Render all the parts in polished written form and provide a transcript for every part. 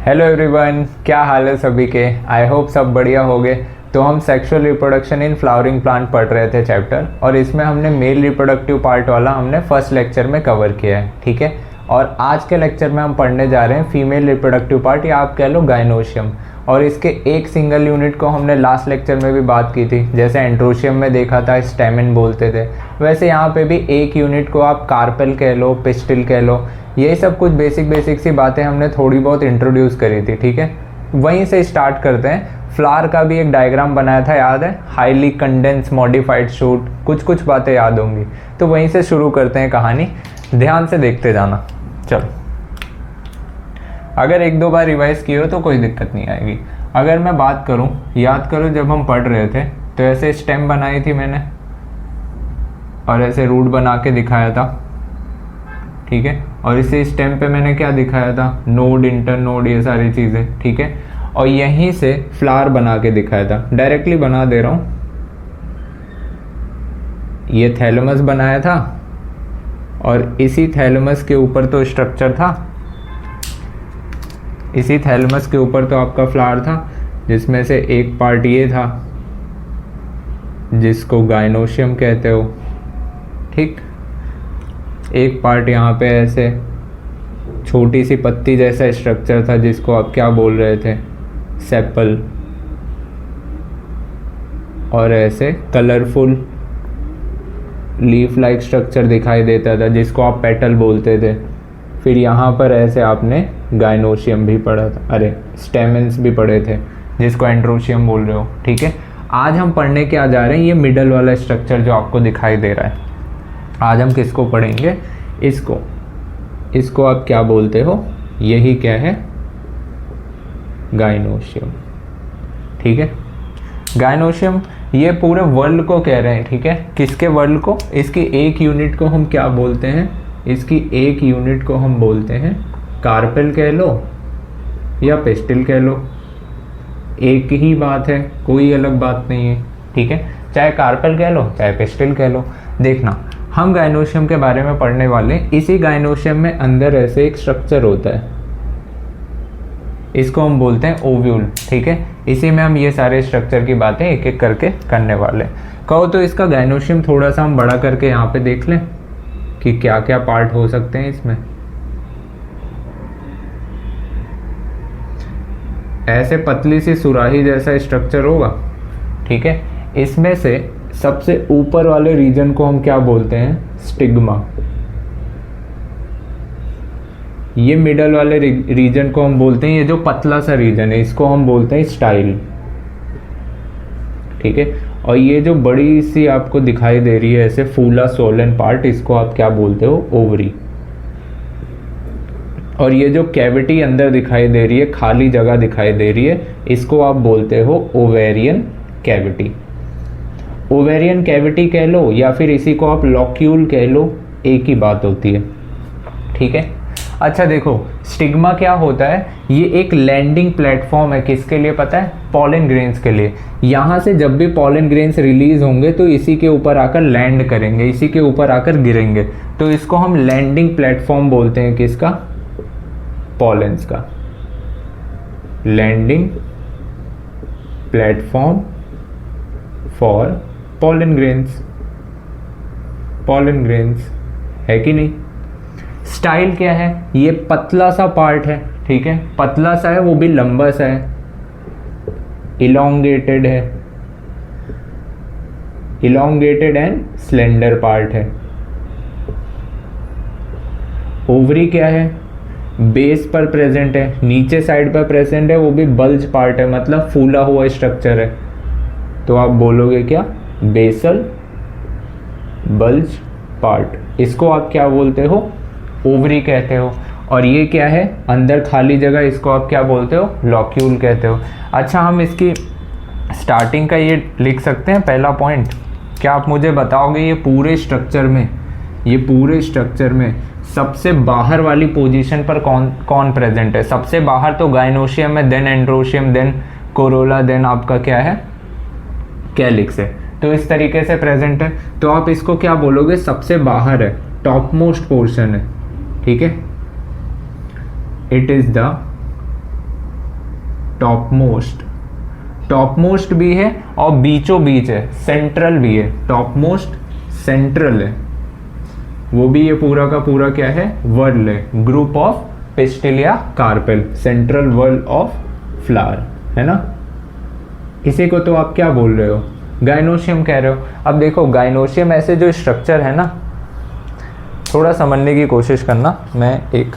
Hello everyone, क्या हाल है सभी के। आई होप सब बढ़िया होंगे। तो हम sexual reproduction in flowering plant पढ़ रहे थे चैप्टर, और इसमें हमने मेल रिप्रोडक्टिव पार्ट वाला हमने फर्स्ट लेक्चर में कवर किया है, ठीक है। और आज के लेक्चर में हम पढ़ने जा रहे हैं फीमेल रिप्रोडक्टिव पार्ट, या आप कह लो गायनोशियम। और इसके एक सिंगल यूनिट को हमने लास्ट लेक्चर में भी बात की थी। जैसे एंड्रोशियम में देखा था स्टेमेन बोलते थे, वैसे यहाँ पे भी एक यूनिट को आप कार्पेल कह लो, पिस्टिल कह लो। यही सब कुछ बेसिक सी बातें हमने थोड़ी बहुत इंट्रोड्यूस करी थी, ठीक है। वहीं से स्टार्ट करते हैं। फ्लावर का भी एक डायग्राम बनाया था, याद है? हाईली कंडेंस मॉडिफाइड शूट, कुछ बातें याद होंगी। तो वहीं से शुरू करते हैं कहानी, ध्यान से देखते जाना। चलो, अगर एक दो बार रिवाइज किए हो तो कोई दिक्कत नहीं आएगी। अगर मैं बात करूं, याद करो जब हम पढ़ रहे थे तो ऐसे स्टेम बनाई थी मैंने, और ऐसे रूट बना के दिखाया था, ठीक है। और इसी स्टेम पे मैंने क्या दिखाया था? नोड, इंटर नोड, ये सारी चीज़ें, ठीक है। और यहीं से फ्लावर बना के दिखाया था। डायरेक्टली बना दे रहा हूँ। ये थैलेमस बनाया था, और इसी थैलेमस के ऊपर तो स्ट्रक्चर था, इसी थैलेमस के ऊपर तो आपका फ्लावर था, जिसमें से एक पार्ट ये था जिसको गायनोशियम कहते हो, ठीक। एक पार्ट यहाँ पे ऐसे छोटी सी पत्ती जैसा स्ट्रक्चर था जिसको आप क्या बोल रहे थे? सेपल। और ऐसे कलरफुल लीफ लाइक स्ट्रक्चर दिखाई देता था जिसको आप पेटल बोलते थे। फिर यहाँ पर ऐसे आपने गायनोशियम भी पढ़ा था, अरे स्टेमेंस भी पढ़े थे, जिसको एंड्रोशियम बोल रहे हो, ठीक है। आज हम पढ़ने क्या जा रहे हैं? ये मिडल वाला स्ट्रक्चर जो आपको दिखाई दे रहा है। आज हम किसको पढ़ेंगे? इसको आप क्या बोलते हो? यही क्या है? गायनोशियम, ठीक है। गायनोशियम ये पूरे वर्ल्ड को कह रहे हैं, ठीक है। किसके वर्ल्ड को? इसकी एक यूनिट को हम क्या बोलते हैं? इसकी एक यूनिट को हम बोलते हैं कार्पेल कह लो या पिस्टिल कह लो, एक ही बात है, कोई अलग बात नहीं है, ठीक है। चाहे कार्पेल कह लो चाहे पिस्टिल कह लो। देखना, हम गायनोशियम के बारे में पढ़ने वाले हैं। इसी गायनोशियम में अंदर ऐसे एक स्ट्रक्चर होता है, इसको हम बोलते हैं ओव्यूल, ठीक है। इसी में हम ये सारे स्ट्रक्चर की बातें एक एक करके करने वाले हैं। कहो तो इसका गायनोशियम थोड़ा सा हम बड़ा करके यहाँ पे देख लें कि क्या क्या पार्ट हो सकते हैं इसमें। ऐसे पतली सी सुराही जैसा स्ट्रक्चर होगा, ठीक है। इसमें से सबसे ऊपर वाले रीजन को हम क्या बोलते हैं? स्टिग्मा। ये मिडल वाले रीजन को हम बोलते हैं, ये जो पतला सा रीजन है इसको हम बोलते हैं स्टाइल, ठीक है। और ये जो बड़ी सी आपको दिखाई दे रही है ऐसे फूला सोलन पार्ट, इसको आप क्या बोलते हो? ओवरी। और ये जो कैविटी अंदर दिखाई दे रही है, खाली जगह दिखाई दे रही है, इसको आप बोलते हो ओवेरियन कैविटी। ओवेरियन कैविटी कह लो या फिर इसी को आप लॉक्यूल कह लो, एक ही बात होती है, ठीक है। अच्छा देखो, स्टिग्मा क्या होता है? ये एक लैंडिंग प्लेटफॉर्म है, किसके लिए पता है? पॉलन ग्रेन्स के लिए। यहाँ से जब भी पॉलन ग्रेन्स रिलीज होंगे तो इसी के ऊपर आकर लैंड करेंगे, इसी के ऊपर आकर गिरेंगे। तो इसको हम लैंडिंग प्लेटफॉर्म बोलते हैं, किसका? पॉलेंस का। Landing platform for pollen grains. Pollen grains है कि नहीं? स्टाइल क्या है? ये पतला सा पार्ट है, ठीक है। पतला सा है, वो भी लंबा सा है, इलोंगेटेड है, इलोंगेटेड एंड स्लेंडर पार्ट है। ओवरी क्या है? बेस पर प्रेजेंट है, नीचे साइड पर प्रेजेंट है, वो भी बल्ज पार्ट है, मतलब फूला हुआ स्ट्रक्चर है। तो आप बोलोगे क्या? Basal bulge part. इसको आप क्या बोलते हो? ओवरी कहते हो। और ये क्या है? अंदर खाली जगह, इसको आप क्या बोलते हो? लॉक्यूल कहते हो। अच्छा, हम इसकी स्टार्टिंग का ये लिख सकते हैं, पहला पॉइंट। क्या आप मुझे बताओगे ये पूरे स्ट्रक्चर में सबसे बाहर वाली पोजीशन पर कौन प्रेजेंट है? सबसे बाहर तो गायनोशियम है, then androecium, then corolla, then आपका क्या है? कैलिक्स है। तो इस तरीके से प्रेजेंट है। तो आप इसको क्या बोलोगे? सबसे बाहर है, टॉप मोस्ट पोर्शन है, ठीक है। It is the top most भी है और बीचों बीच है, सेंट्रल भी है, टॉप मोस्ट सेंट्रल है, वो भी ये पूरा का पूरा क्या है, वर्ल है, ग्रुप ऑफ पिस्टिल या carpel, central whorl of flower, है ना। इसी को तो आप क्या बोल रहे हो, गाइनोशियम कह रहे हो। अब देखो गाइनोशियम ऐसे जो स्ट्रक्चर है ना, थोड़ा समझने की कोशिश करना, मैं एक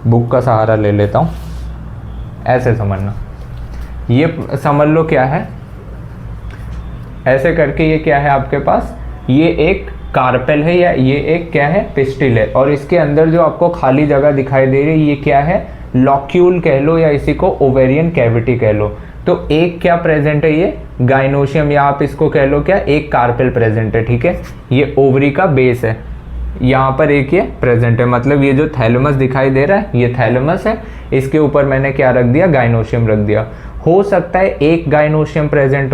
बुक का सहारा ले लेता हूँ, ऐसे समझना, ये समझ लो क्या है, ऐसे करके ये क्या है आपके पास, ये एक कार्पेल है या ये एक क्या है, पिस्टिल है, और इसके अंदर जो आपको खाली जगह दिखाई दे रही है ये क्या है, लॉक्यूल कह लो या इसी को ओवेरियन कैविटी कह लो। तो एक क्या प्रेजेंट है, ये गाइनोशियम, या आप इसको कह लो क्या, एक कार्पेल प्रेजेंट है, ठीक है। ये ओवरी का बेस है, यहाँ पर एक ये प्रेजेंट है, मतलब ये जो थैलेमस दिखाई दे रहा है ये थैलेमस है, इसके ऊपर मैंने क्या रख दिया, गाइनोशियम रख दिया। हो सकता है एक गाइनोशियम प्रेजेंट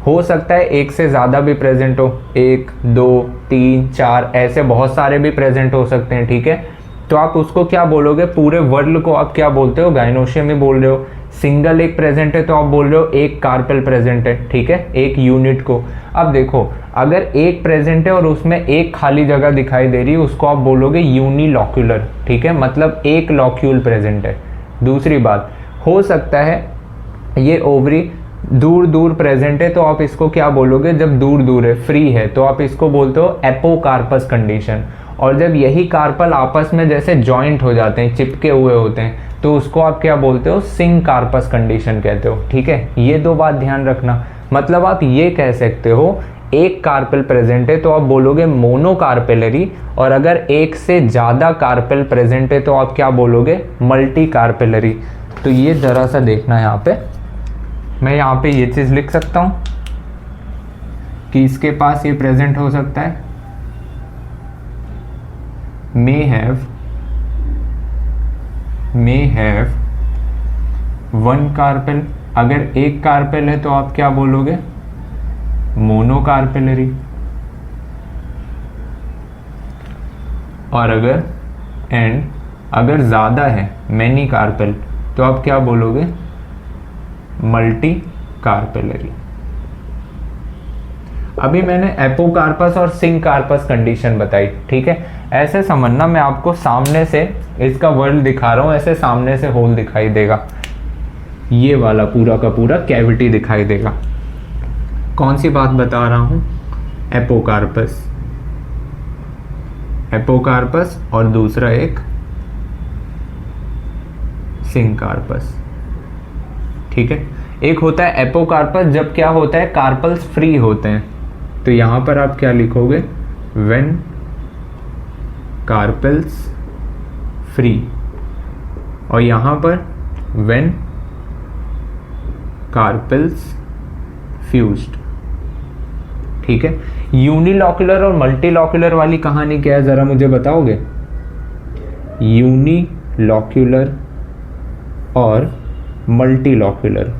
हो सकता है एक से ज़्यादा भी प्रेजेंट हो, 1 2 3 4 ऐसे बहुत सारे भी प्रेजेंट हो सकते हैं, ठीक है। तो आप उसको क्या बोलोगे, पूरे वर्ल्ड को आप क्या बोलते हो, गाइनोशियम ही बोल रहे हो। सिंगल एक प्रेजेंट है तो आप बोल रहे हो एक कार्पेल प्रेजेंट है, ठीक है, एक यूनिट को। अब देखो अगर एक प्रेजेंट है और उसमें एक खाली जगह दिखाई दे रही है, उसको आप बोलोगे यूनिलॉक्यूलर, ठीक है, मतलब एक लॉक्यूल प्रेजेंट है। दूसरी बात, हो सकता है ये ओवरी दूर दूर प्रेजेंट है तो आप इसको क्या बोलोगे, जब दूर दूर है, फ्री है, तो आप इसको बोलते हो एपोकार्पस कंडीशन। और जब यही कार्पल आपस में जैसे जॉइंट हो जाते हैं, चिपके हुए होते हैं, तो उसको आप क्या बोलते हो, सिंकार्पस कंडीशन कहते हो, ठीक है। ये दो बात ध्यान रखना, मतलब आप ये कह सकते हो एक कार्पेल प्रेजेंट है तो आप बोलोगे मोनोकार्पेलरी, और अगर एक से ज़्यादा कार्पेल प्रेजेंट है तो आप क्या बोलोगे, मल्टी कार्पेलरी। तो ये ज़रा सा देखना, यहाँ पे मैं यहाँ पे ये चीज़ लिख सकता हूँ कि इसके पास ये प्रेजेंट हो सकता है, may have वन कार्पेल। अगर एक कार्पेल है तो आप क्या बोलोगे, मोनोकार्पेलरी। और अगर ज़्यादा है, मैनी कार्पेल, तो आप क्या बोलोगे, मल्टी कार्पेलरी। अभी मैंने एपोकार्पस और सिंकार्पस कंडीशन बताई, ठीक है। ऐसे समझना, मैं आपको सामने से इसका वर्ल्ड दिखा रहा हूँ, ऐसे सामने से होल दिखाई देगा, ये वाला पूरा का पूरा कैविटी दिखाई देगा। कौन सी बात बता रहा हूँ, एपोकार्पस और दूसरा एक सिंकार्पस, ठीक है। एक होता है एपोकार्पस, जब क्या होता है, कार्पल्स फ्री होते हैं, तो यहां पर आप क्या लिखोगे, व्हेन कार्पल्स फ्री, और यहां पर व्हेन कार्पल्स फ्यूज्ड, ठीक है। यूनिलॉक्यूलर और मल्टीलॉक्यूलर वाली कहानी क्या है, जरा मुझे बताओगे। यूनिलॉक्यूलर और मल्टीलॉक्यूलर,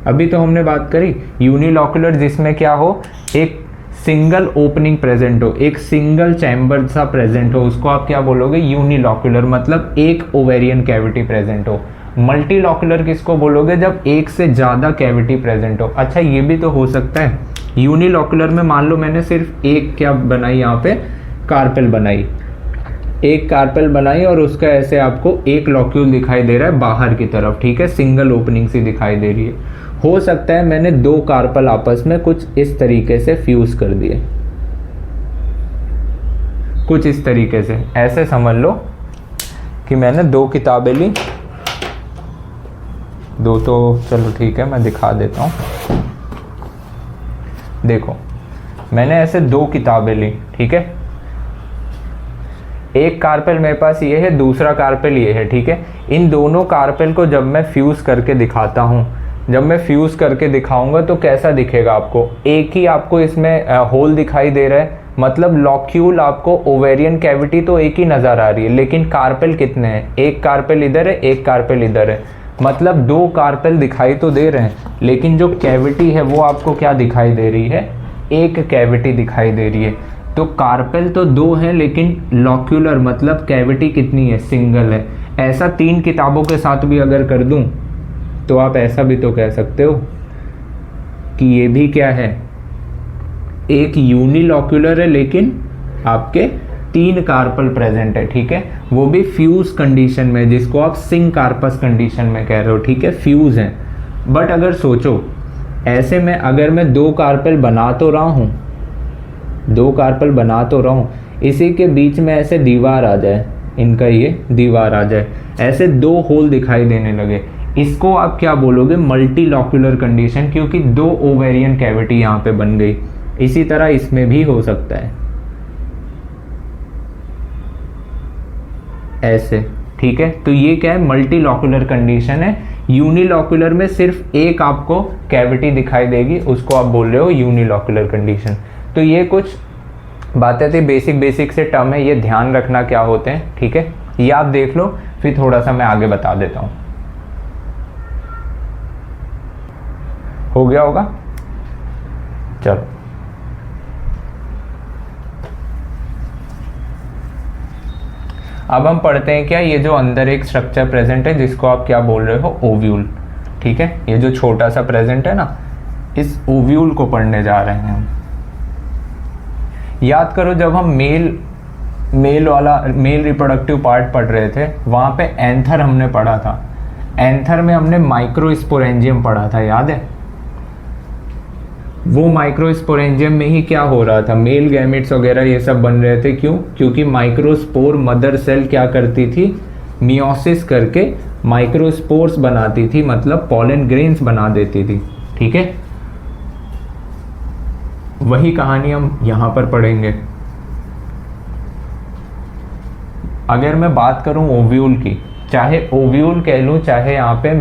अभी तो हमने बात करी यूनिलॉक्यूलर, जिसमें क्या हो, एक सिंगल ओपनिंग प्रेजेंट हो, एक सिंगल चैम्बर सा प्रेजेंट हो, उसको आप क्या बोलोगे, यूनिलॉक्यूलर, मतलब एक ओवेरियन कैविटी प्रेजेंट हो। मल्टीलॉक्यूलर किसको बोलोगे, जब एक से ज़्यादा कैविटी प्रेजेंट हो। अच्छा ये भी तो हो सकता है, यूनिलॉक्यूलर में मान लो मैंने सिर्फ एक क्या बनाई, यहाँ पे कार्पेल बनाई, एक कार्पेल बनाई और उसका ऐसे आपको एक लॉक्यूल दिखाई दे रहा है बाहर की तरफ, ठीक है, सिंगल ओपनिंग सी दिखाई दे रही है। हो सकता है मैंने दो कार्पल आपस में कुछ इस तरीके से फ्यूज कर दिए, कुछ इस तरीके से। ऐसे समझ लो कि मैंने दो किताबें ली, दो तो चलो ठीक है मैं दिखा देता हूँ। देखो मैंने ऐसे दो किताबें ली, ठीक है, एक कार्पेल मेरे पास ये है, दूसरा कार्पेल ये है, ठीक है। इन दोनों कार्पेल को जब मैं फ्यूज करके दिखाता हूँ, जब मैं फ्यूज करके दिखाऊंगा तो कैसा दिखेगा आपको, एक ही आपको इसमें होल दिखाई दे रहा है, मतलब लॉक्यूल आपको ओवेरियन कैविटी तो एक ही नज़र आ रही है, लेकिन कार्पेल कितने हैं, एक कार्पेल इधर है, एक कार्पेल इधर है, मतलब दो कार्पेल दिखाई तो दे रहे हैं, लेकिन जो कैविटी है वो आपको क्या दिखाई दे रही है, एक कैविटी दिखाई दे रही है। तो कार्पेल तो दो हैं, लेकिन लॉक्यूलर मतलब कैविटी कितनी है, सिंगल है। ऐसा 3 किताबों के साथ भी अगर कर दूं तो आप ऐसा भी तो कह सकते हो कि ये भी क्या है, एक यूनिलॉक्यूलर है लेकिन आपके 3 कार्पल प्रेजेंट है, ठीक है, वो भी फ्यूज कंडीशन में, जिसको आप सिंक कार्पस कंडीशन में कह रहे हो, ठीक है, फ्यूज है। बट अगर सोचो ऐसे में अगर मैं 2 कार्पल बना तो रहा हूँ, 2 कार्पल बना तो रहा हूँ, इसी के बीच में ऐसे दीवार आ जाए, इनका ये दीवार आ जाए, ऐसे 2 होल दिखाई देने लगे, इसको आप क्या बोलोगे, मल्टीलॉक्यूलर कंडीशन, क्योंकि 2 ओवेरियन कैविटी यहाँ पे बन गई। इसी तरह इसमें भी हो सकता है ऐसे, ठीक है। तो ये क्या है, मल्टीलॉक्यूलर कंडीशन है। यूनिलॉक्यूलर में सिर्फ एक आपको कैविटी दिखाई देगी, उसको आप बोल रहे हो यूनिलॉक्यूलर कंडीशन। तो ये कुछ बातें थी, बेसिक से टर्म है, ये ध्यान रखना क्या होते हैं, ठीक है। ये आप देख लो, फिर थोड़ा सा मैं आगे बता देता हूँ। हो गया होगा, चलो अब हम पढ़ते हैं क्या, ये जो अंदर एक स्ट्रक्चर प्रेजेंट है जिसको आप क्या बोल रहे हो, ओव्यूल, ठीक है। ये जो छोटा सा प्रेजेंट है ना, इस ओव्यूल को पढ़ने जा रहे हैं हम। याद करो जब हम मेल रिप्रोडक्टिव पार्ट पढ़ रहे थे, वहाँ पे एंथर हमने पढ़ा था। एंथर में हमने माइक्रोस्पोरेंजियम पढ़ा था, याद है। वो माइक्रोस्पोरेंजियम में ही क्या हो रहा था, मेल गैमेट्स वगैरह ये सब बन रहे थे। क्यों? क्योंकि माइक्रोस्पोर मदर सेल क्या करती थी, मियोसिस करके माइक्रोस्पोर्स बनाती थी, मतलब पॉलन ग्रेन्स बना देती थी, ठीक है। वही कहानी हम यहाँ पर पढ़ेंगे। अगर मैं बात करूँ ओव्यूल की, चाहे ओव्यूल कह लूँ, चाहे यहाँ पे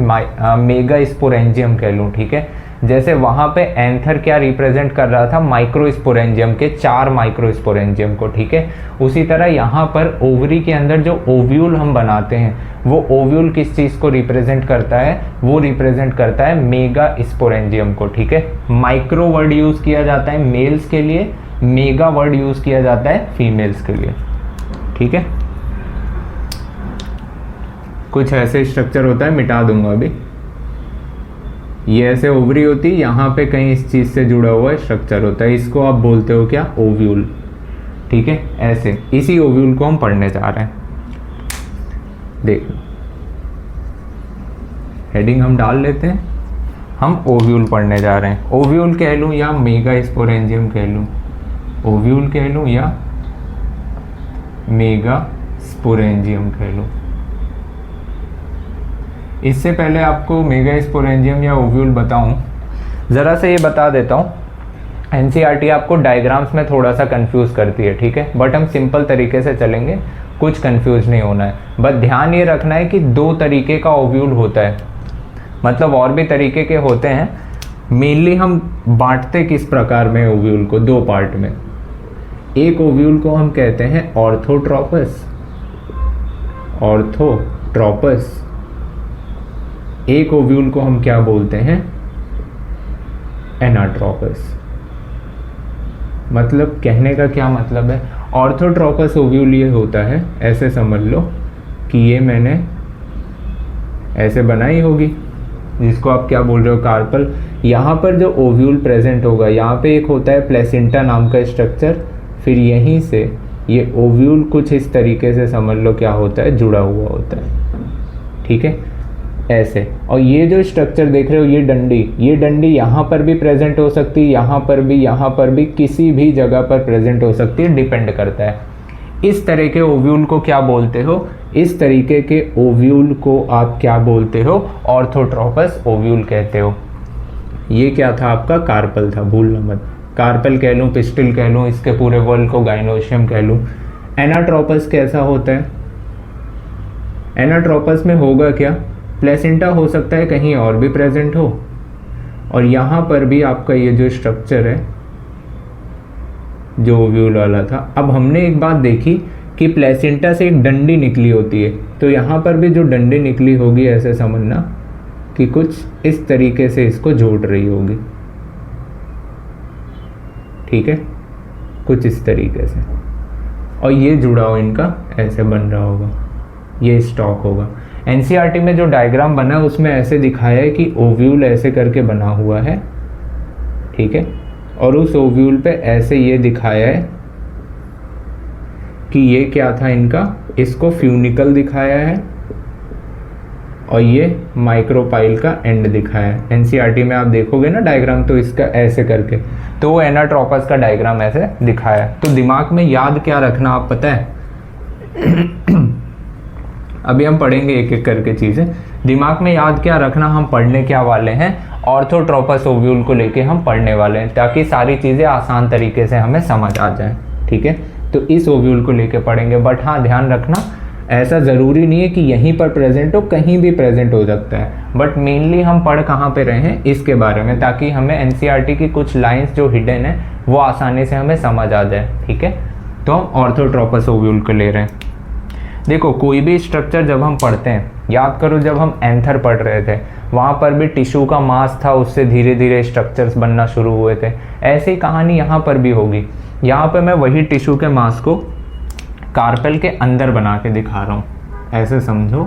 मेगा स्पोरेंजियम कह लूँ, ठीक है। जैसे वहाँ पे एंथर क्या रिप्रेजेंट कर रहा था, माइक्रोस्पोरेंजियम के 4 माइक्रोस्पोरेंजियम को, ठीक है। उसी तरह यहाँ पर ओवरी के अंदर जो ओव्यूल हम बनाते हैं, वो ओव्यूल किस चीज़ को रिप्रेजेंट करता है, वो रिप्रेजेंट करता है मेगा स्पोरेंजियम को, ठीक है। माइक्रो वर्ड यूज़ किया जाता है मेल्स के लिए, मेगा वर्ड यूज़ किया जाता है फीमेल्स के लिए, ठीक है। कुछ ऐसे स्ट्रक्चर होता है, मिटा दूंगा अभी। ये ऐसे ओवरी होती है, यहाँ पे कहीं इस चीज़ से जुड़ा हुआ स्ट्रक्चर होता है, इसको आप बोलते हो क्या, ओव्यूल, ठीक है। ऐसे इसी ओव्यूल को हम पढ़ने जा रहे हैं। देख लो, हेडिंग हम डाल लेते हैं, हम ओव्यूल पढ़ने जा रहे हैं। ओव्यूल कह लूँ या मेगा स्पोरेंजियम कह लूँ, ओव्यूल कह लूँ या मेगा स्पोरेंजियम कह लूँ। इससे पहले आपको मेगा स्पोरेंजियम या ओव्यूल बताऊं, ज़रा से ये बता देता हूँ, एनसीईआरटी आपको डायग्राम्स में थोड़ा सा कंफ्यूज करती है, ठीक है। बट हम सिंपल तरीके से चलेंगे, कुछ कंफ्यूज नहीं होना है। बस ध्यान ये रखना है कि 2 तरीके का ओव्यूल होता है, मतलब और भी तरीके के होते हैं। मेनली हम बांटते किस प्रकार में ओव्यूल को, 2 पार्ट में। एक ओव्यूल को हम कहते हैं ऑर्थोट्रोपस, ऑर्थोट्रोपस। एक ओव्यूल को हम क्या बोलते हैं, एनाट्रोपस। मतलब कहने का क्या मतलब है, ऑर्थोट्रोपस ओव्यूल ये होता है, ऐसे समझ लो कि ये मैंने ऐसे बनाई होगी, जिसको आप क्या बोल रहे हो, कार्पल। यहाँ पर जो ओव्यूल प्रेजेंट होगा, यहाँ पे एक होता है प्लेसेंटा नाम का स्ट्रक्चर, फिर यहीं से ये ओव्यूल कुछ इस तरीके से समझ लो क्या होता है, जुड़ा हुआ होता है, ठीक है, ऐसे। और ये जो स्ट्रक्चर देख रहे हो, ये डंडी यहाँ पर भी प्रेजेंट हो सकती है, यहाँ पर भी, किसी भी जगह पर प्रेजेंट हो सकती है, डिपेंड करता है। इस तरह के ओव्यूल को क्या बोलते हो, इस तरीके के ओव्यूल को आप क्या बोलते हो, ऑर्थोट्रोपस ओव्यूल कहते हो। ये क्या था आपका, कार्पल था, भूलना मत। कार्पल कह लूँ, पिस्टिल कह लूँ, इसके पूरे वर्ल्ड को गाइनोशियम कह लूँ। एनाट्रोपस कैसा होता है, एनाट्रोपस में होगा क्या, प्लेसेंटा हो सकता है कहीं और भी प्रेजेंट हो, और यहाँ पर भी आपका ये जो स्ट्रक्चर है जो ओव्यूल वाला था। अब हमने एक बात देखी कि प्लेसेंटा से एक डंडी निकली होती है, तो यहाँ पर भी जो डंडी निकली होगी, ऐसे समझना कि कुछ इस तरीके से इसको जोड़ रही होगी, ठीक है, कुछ इस तरीके से, और ये जुड़ा हो इनका ऐसे बन रहा होगा, ये स्टॉक होगा। एनसीईआरटी में जो डायग्राम बना है उसमें ऐसे दिखाया है कि ओव्यूल ऐसे करके बना हुआ है, ठीक है, और उस ओव्यूल पे ऐसे ये दिखाया है कि ये क्या था इनका, इसको फ्यूनिकल दिखाया है और ये माइक्रोपाइल का एंड दिखाया है। एनसीईआरटी में आप देखोगे ना डायग्राम तो इसका ऐसे करके, तो वो एनाट्रोपस का डायग्राम ऐसे दिखाया है। तो दिमाग में याद क्या रखना आप पता है अभी हम पढ़ेंगे एक एक करके चीज़ें। दिमाग में याद क्या रखना, हम पढ़ने क्या वाले हैं, ऑर्थोट्रोपस ओव्यूल को लेके हम पढ़ने वाले हैं, ताकि सारी चीज़ें आसान तरीके से हमें समझ आ जाए, ठीक है। तो इस ओव्यूल को लेके पढ़ेंगे, बट हाँ ध्यान रखना ऐसा ज़रूरी नहीं है कि यहीं पर प्रेजेंट हो, कहीं भी प्रेजेंट हो सकता है, बट मेनली हम पढ़ कहाँ पे रहे हैं इसके बारे में, ताकि हमें एनसीईआरटी की कुछ लाइंस जो हिडन है वो आसानी से हमें समझ आ जाए, ठीक है। तो हम ऑर्थोट्रोपस ओव्यूल को ले रहे हैं। देखो कोई भी स्ट्रक्चर जब हम पढ़ते हैं, याद करो जब हम एंथर पढ़ रहे थे वहाँ पर भी टिश्यू का मास था, उससे धीरे धीरे स्ट्रक्चर्स बनना शुरू हुए थे। ऐसे ही कहानी यहाँ पर भी होगी। यहाँ पर मैं वही टिश्यू के मास को कार्पेल के अंदर बना के दिखा रहा हूँ। ऐसे समझो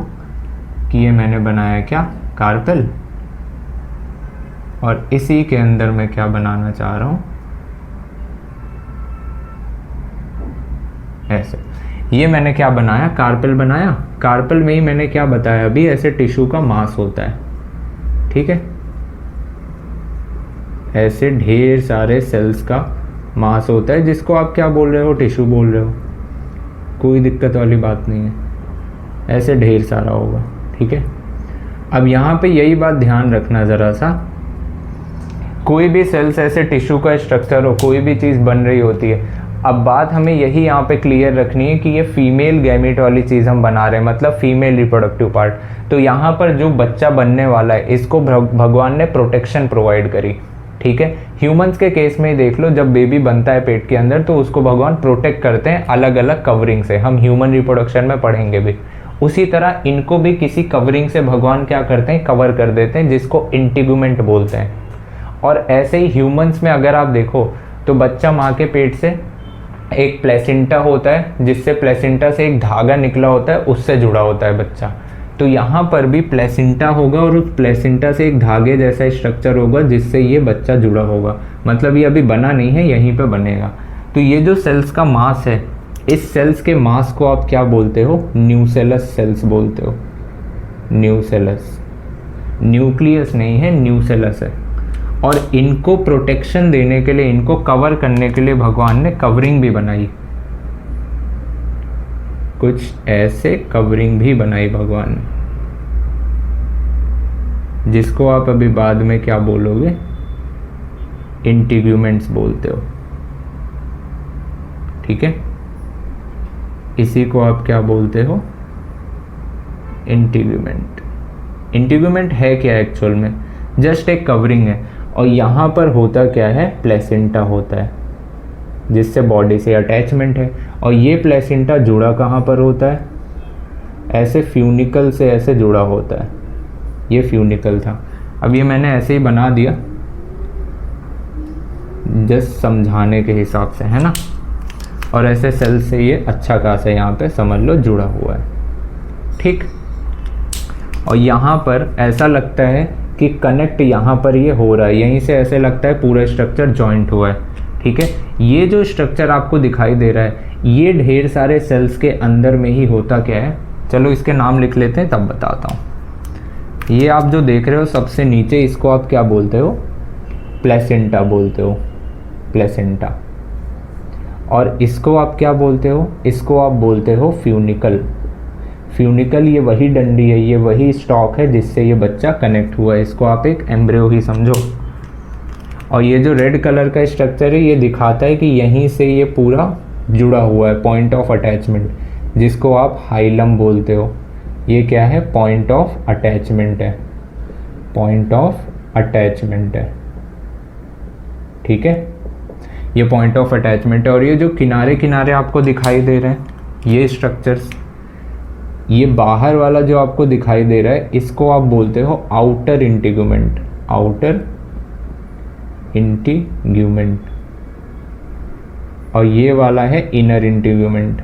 कि ये मैंने बनाया क्या, कार्पेल, और इसी के अंदर मैं क्या बनाना चाह रहा हूँ, ऐसे। ये मैंने क्या बनाया, कार्पेल बनाया। कार्पेल में ही मैंने क्या बताया अभी, ऐसे टिश्यू का मास होता है, ठीक है, ऐसे ढेर सारे सेल्स का मास होता है, जिसको आप क्या बोल रहे हो, टिश्यू बोल रहे हो, कोई दिक्कत वाली बात नहीं है, ऐसे ढेर सारा होगा, ठीक है। अब यहाँ पे यही बात ध्यान रखना ज़रा सा, कोई भी सेल्स ऐसे टिश्यू का स्ट्रक्चर हो, कोई भी चीज़ बन रही होती है। अब बात हमें यही यहाँ पे क्लियर रखनी है कि ये फीमेल गैमेट वाली चीज़ हम बना रहे हैं, मतलब फीमेल रिप्रोडक्टिव पार्ट। तो यहाँ पर जो बच्चा बनने वाला है इसको भगवान ने प्रोटेक्शन प्रोवाइड करी, ठीक है। ह्यूमंस के केस में ही देख लो, जब बेबी बनता है पेट के अंदर तो उसको भगवान प्रोटेक्ट करते हैं अलग अलग कवरिंग से, हम ह्यूमन रिप्रोडक्शन में पढ़ेंगे भी। उसी तरह इनको भी किसी कवरिंग से भगवान क्या करते हैं, कवर कर देते हैं, जिसको इंटीगुमेंट बोलते हैं। और ऐसे ही ह्यूमंस में अगर आप देखो तो बच्चा माँ के पेट से एक प्लेसेंटा होता है, जिससे प्लेसेंटा से एक धागा निकला होता है, उससे जुड़ा होता है बच्चा। तो यहाँ पर भी प्लेसेंटा होगा और उस प्लेसेंटा से एक धागे जैसा स्ट्रक्चर होगा जिससे ये बच्चा जुड़ा होगा, मतलब ये अभी बना नहीं है, यहीं पे बनेगा। तो ये जो सेल्स का मास है, इस सेल्स के मास को आप क्या बोलते हो, न्यूसेलस सेल्स बोलते हो। न्यूसेलस, न्यूक्लियस नहीं है, न्यूसेलस है। और इनको प्रोटेक्शन देने के लिए, इनको कवर करने के लिए भगवान ने कवरिंग भी बनाई, कुछ ऐसे कवरिंग भी बनाई भगवान ने, जिसको आप अभी बाद में क्या बोलोगे, इंटीग्यूमेंट्स बोलते हो, ठीक है। इसी को आप क्या बोलते हो, इंटीग्यूमेंट। इंटीग्यूमेंट है क्या एक्चुअल में, जस्ट एक कवरिंग है। और यहाँ पर होता क्या है, प्लेसेंटा होता है, जिससे बॉडी से अटैचमेंट है। और ये प्लेसेंटा जुड़ा कहाँ पर होता है, ऐसे फ्यूनिकल से ऐसे जुड़ा होता है, ये फ्यूनिकल था। अब ये मैंने ऐसे ही बना दिया जस्ट समझाने के हिसाब से, है ना। और ऐसे सेल से ये अच्छा खासा यहाँ पे समझ लो जुड़ा हुआ है, ठीक। और यहाँ पर ऐसा लगता है कि कनेक्ट यहाँ पर ये हो रहा है, यहीं से ऐसे लगता है पूरा स्ट्रक्चर जॉइंट हुआ है, ठीक है। ये जो स्ट्रक्चर आपको दिखाई दे रहा है, ये ढेर सारे सेल्स के अंदर में ही होता क्या है, चलो इसके नाम लिख लेते हैं तब बताता हूँ। ये आप जो देख रहे हो सबसे नीचे, इसको आप क्या बोलते हो, प्लेसेंटा बोलते हो, प्लेसेंटा। और इसको आप क्या बोलते हो, इसको आप बोलते हो फ्यूनिकल। फ्यूनिकल ये वही डंडी है, ये वही स्टॉक है जिससे ये बच्चा कनेक्ट हुआ है, इसको आप एक एम्ब्रियो ही समझो। और ये जो रेड कलर का स्ट्रक्चर है, ये दिखाता है कि यहीं से ये पूरा जुड़ा हुआ है, पॉइंट ऑफ अटैचमेंट, जिसको आप हाइलम बोलते हो। ये क्या है, पॉइंट ऑफ अटैचमेंट है, पॉइंट ऑफ अटैचमेंट है, ठीक है। ये पॉइंट ऑफ अटैचमेंट है। और ये जो किनारे किनारे आपको दिखाई दे रहे हैं, ये स्ट्रक्चर्स, ये बाहर वाला जो आपको दिखाई दे रहा है, इसको आप बोलते हो आउटर इंटीग्यूमेंट, आउटर इंटीग्यूमेंट। और ये वाला है इनर इंटीग्यूमेंट,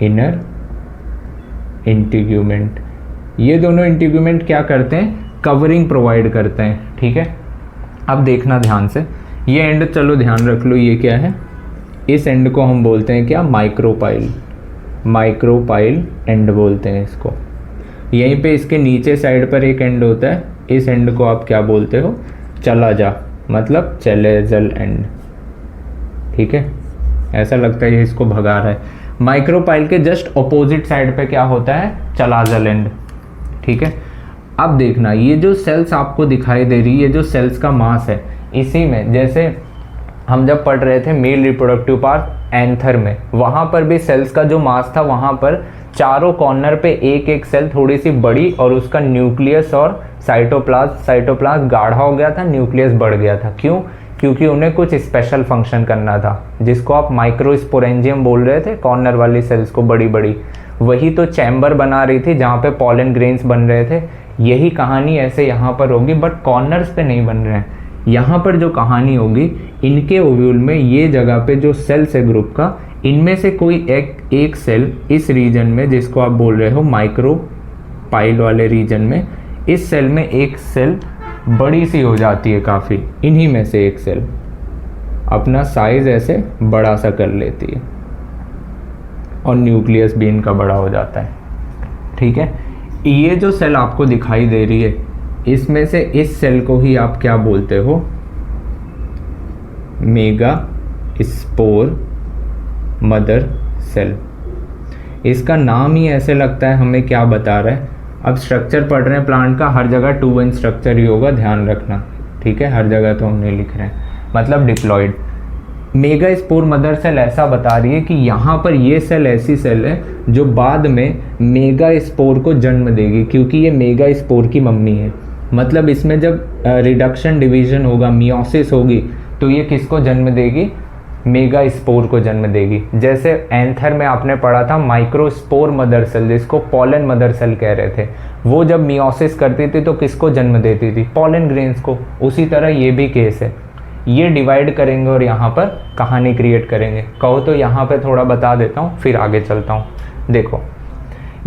इनर इंटीग्यूमेंट। ये दोनों इंटीग्यूमेंट क्या करते हैं, कवरिंग प्रोवाइड करते हैं, ठीक है। अब देखना ध्यान से, ये एंड चलो ध्यान रख लो, ये क्या है, इस एंड को हम बोलते हैं क्या, माइक्रोपाइल, माइक्रोपाइल एंड बोलते हैं इसको। यहीं पे इसके नीचे साइड पर एक एंड होता है, इस एंड को आप क्या बोलते हो, चला जा, मतलब चलेजल एंड, ठीक है। ऐसा लगता है ये इसको भगा रहा है। माइक्रोपाइल के जस्ट अपोजिट साइड पे क्या होता है, चलाजल एंड, ठीक है। अब देखना, ये जो सेल्स आपको दिखाई दे रही है, ये जो सेल्स का मास है, इसी में जैसे हम जब पढ़ रहे थे मेल रिप्रोडक्टिव पार्ट एंथर में, वहाँ पर भी सेल्स का जो मास था, वहाँ पर चारों कॉर्नर पे एक एक सेल थोड़ी सी बड़ी और उसका न्यूक्लियस और साइटोप्लाज्म गाढ़ा हो गया था, न्यूक्लियस बढ़ गया था। क्यों? क्योंकि उन्हें कुछ स्पेशल फंक्शन करना था, जिसको आप माइक्रोस्पोरेंजियम बोल रहे थे, कॉर्नर वाली सेल्स को बड़ी बड़ी, वही तो चैम्बर बना रही थी जहाँ पे पॉलन ग्रेन्स बन रहे थे। यही कहानी ऐसे यहाँ पर होगी, बट कॉर्नर्स पे नहीं बन रहे हैं। यहाँ पर जो कहानी होगी, इनके ओव्यूल में ये जगह पे जो सेल्स है ग्रुप का, इनमें से कोई एक सेल इस रीजन में, जिसको आप बोल रहे हो माइक्रोपाइल वाले रीजन में, इस सेल में एक सेल बड़ी सी हो जाती है काफ़ी, इन्हीं में से एक सेल अपना साइज ऐसे बड़ा सा कर लेती है और न्यूक्लियस भी इनका बड़ा हो जाता है, ठीक है। ये जो सेल आपको दिखाई दे रही है, इसमें से इस सेल को ही आप क्या बोलते हो, मेगा स्पोर मदर सेल। इसका नाम ही ऐसे लगता है हमें क्या बता रहा है। अब स्ट्रक्चर पढ़ रहे हैं प्लांट का, हर जगह 2n स्ट्रक्चर ही होगा, ध्यान रखना, ठीक है। हर जगह तो हम नहीं लिख रहे हैं, मतलब diploid. Megaspore mother cell ऐसा बता रही है कि यहाँ पर ये सेल ऐसी सेल है जो बाद में मेगा स्पोर को जन्म देगी, क्योंकि ये मेगा स्पोर की मम्मी है। मतलब इसमें जब रिडक्शन डिवीजन होगा, मियोसिस होगी, तो ये किसको जन्म देगी, मेगा स्पोर को जन्म देगी। जैसे एंथर में आपने पढ़ा था माइक्रोस्पोर मदर सेल, जिसको पॉलन मदर सेल कह रहे थे, वो जब मियोसिस करती थी तो किसको जन्म देती थी, पॉलन ग्रेन्स को। उसी तरह ये भी केस है, ये डिवाइड करेंगे और यहाँ पर कहानी क्रिएट करेंगे। कहो तो यहाँ पे थोड़ा बता देता हूँ, फिर आगे चलता हूँ। देखो,